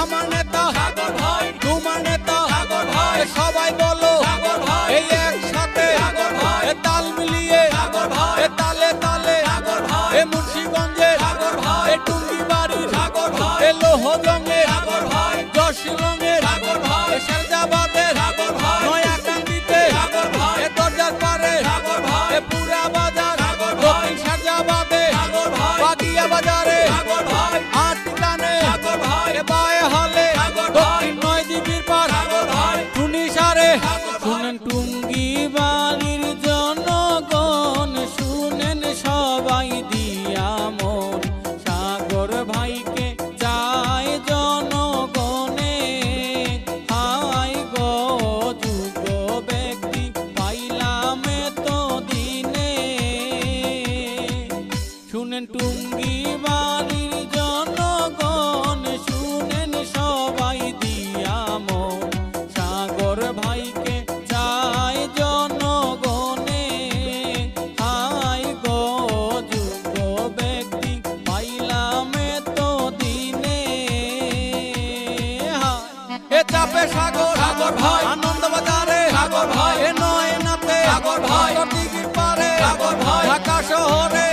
আমার নেতা সাগর ভাই, তোমার নেতা সাগর ভাই, সবাই বলো সাগর ভাই, এই একসাথে সাগর ভাই, তাল মিলিয়ে সাগর ভাই, তালে তালে সাগর ভাই, মুন্সিগঞ্জে সাগর ভাই, টুঙ্গিবাড়ি সাগর ভাই, লোহজঙ্গে সাগর ভাই, জশিলংয়ে সাগর ভাই, শেরজাবাদে সাগর ভাই, নয়াকান্দিতে সাগর ভাই, দরজার পারে সাগর ভাই, পুরা বাজার সাগর ভাই, দক্ষিণ শেরজাবাদে সাগর ভাই, বাগিয়া বাজারে সাগর ভাই, আটকানে সাগর ভাই, বায়ে হলে সাগর ভাই, দক্ষিণ নয়দিঘির পার সাগর ভাই, টুনিসারে সাগর ভাই, শুনেন টুঙ্গিবাড়ির জনগণ শুনেন সবাই দিয়া মন সাগর ভাইকে চায় জনগণে হাই গো যুগ ব্যক্তি পাইলাম তো দিনে শুনেন টুঙ্গিবাড়ির জনগণ শুনেন সবাই দিয়া মন সাগর ভাইকে চায় জনগণে হাই গো যুগ ব্যক্তি পাইলাম তো দিনে এ চাপে সাগর সাগর ভাই, আনন্দ বাজারে সাগর ভাই, এ নয় নাতে সাগর ভাই, দিঘির পারে সাগর ভাই, ঢাকা শহরে